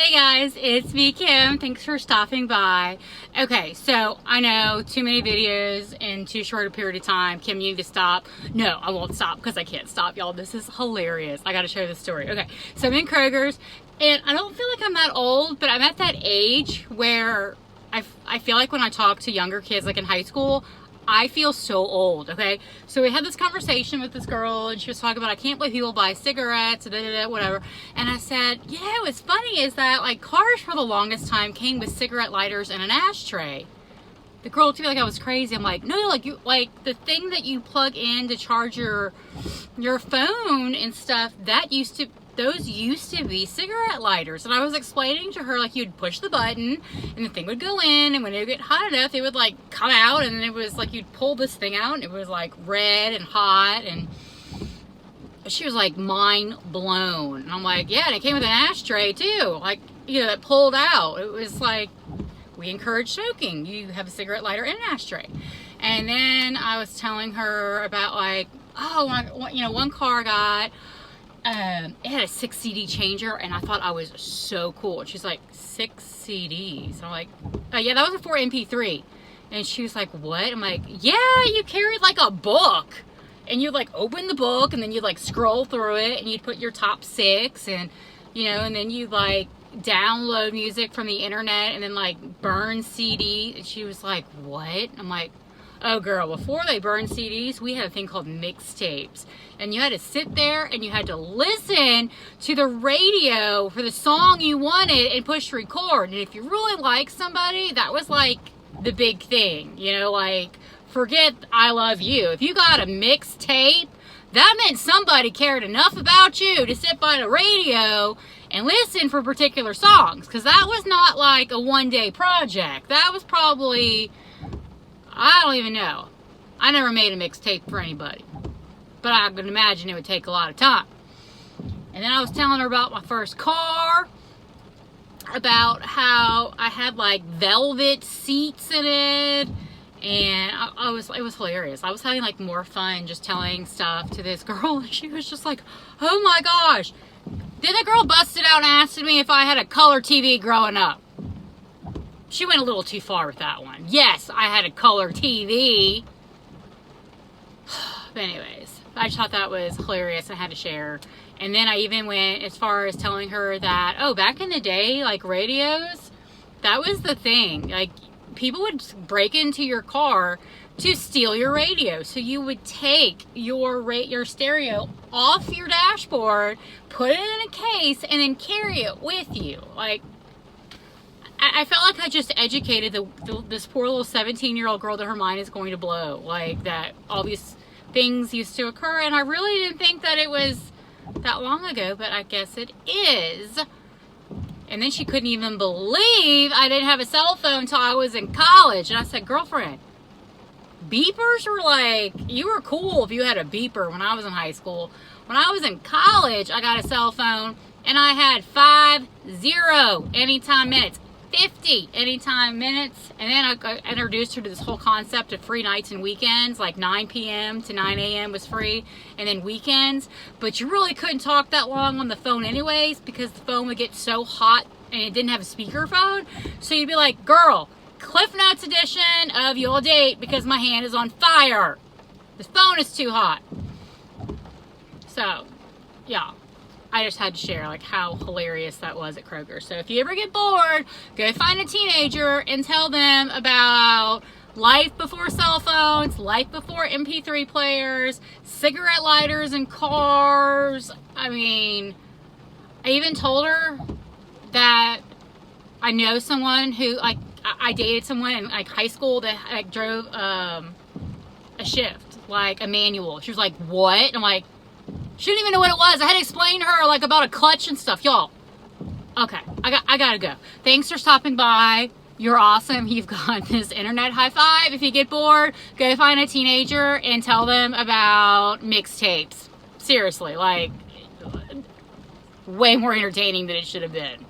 Hey guys, it's me, Kim. Thanks for stopping by. Okay, so I know too many videos in too short a period of time. Kim, you need to stop. No, I won't stop because I can't stop, y'all. This is hilarious. I gotta show this story. Okay, so I'm in Kroger's and I don't feel like I'm that old, but I'm at that age where I feel like when I talk to younger kids, like in high school, I feel so old, okay? So we had this conversation with this girl, and she was talking about, I can't believe people buy cigarettes, whatever. And I said, yeah, what's funny is that, like, cars for the longest time came with cigarette lighters and an ashtray. The girl looked at me like I was crazy. I'm like, no, like the thing that you plug in to charge your phone and stuff, those used to be cigarette lighters. And I was explaining to her, like, you'd push the button and the thing would go in, and when it would get hot enough, it would like come out, and then it was like you'd pull this thing out and it was like red and hot, and she was like mind blown. And I'm like, yeah, and it came with an ashtray too, like, you know, that pulled out. It was like, we encourage smoking. You have a cigarette lighter and an ashtray. And then I was telling her about, like, one car got it had a 6 CD changer, and I thought I was so cool. And she's like, 6 CDs. And I'm like, oh yeah, that was a 4 MP3. And she was like, what? I'm like, yeah, you carried like a book, and you'd like open the book, and then you'd like scroll through it, and you'd put your top 6, and you know, and then you'd like download music from the internet, and then like burn CD. And she was like, what? I'm like, oh girl, before they burned CDs, we had a thing called mixtapes. And you had to sit there and you had to listen to the radio for the song you wanted and push record. And if you really liked somebody, that was like the big thing. You know, like, forget I love you. If you got a mixtape, that meant somebody cared enough about you to sit by the radio and listen for particular songs. Because that was not like a one-day project. That was probably, I don't even know. I never made a mixtape for anybody, but I can imagine it would take a lot of time. And then I was telling her about my first car, about how I had like velvet seats in it, and it was hilarious. I was having like more fun just telling stuff to this girl, and she was just like, oh my gosh. Then the girl busted out and asked me if I had a color TV growing up. She went a little too far with that one. Yes, I had a color TV. But anyways, I just thought that was hilarious. I had to share. And then I even went as far as telling her that, oh, back in the day, like radios, that was the thing. Like, people would break into your car to steal your radio. So you would take your stereo off your dashboard, put it in a case, and then carry it with you. Like, I felt like I just educated this poor little 17-year-old girl that her mind is going to blow. Like, that all these things used to occur, and I really didn't think that it was that long ago, but I guess it is. And then she couldn't even believe I didn't have a cell phone until I was in college. And I said, girlfriend, beepers were like, you were cool if you had a beeper when I was in high school. When I was in college, I got a cell phone, and I had 50 anytime minutes. 50 anytime minutes. And then I introduced her to this whole concept of free nights and weekends, like 9 p.m. to 9 a.m. was free, and then weekends. But you really couldn't talk that long on the phone anyways, because the phone would get so hot and it didn't have a speakerphone. So you'd be like, girl, Cliff Notes edition of You'll Date because my hand is on fire. This phone is too hot. So, yeah. I just had to share like how hilarious that was at Kroger. So if you ever get bored, go find a teenager and tell them about life before cell phones, life before MP3 players, cigarette lighters in cars. I mean, I even told her that I know someone who, like, I dated someone in like high school that like drove a shift, like a manual. She was like, what? I'm like, she didn't even know what it was. I had to explain to her like about a clutch and stuff. Y'all, okay, I gotta go. Thanks for stopping by. You're awesome. You've got this internet high five. If you get bored, go find a teenager and tell them about mixtapes. Seriously, like, way more entertaining than it should have been.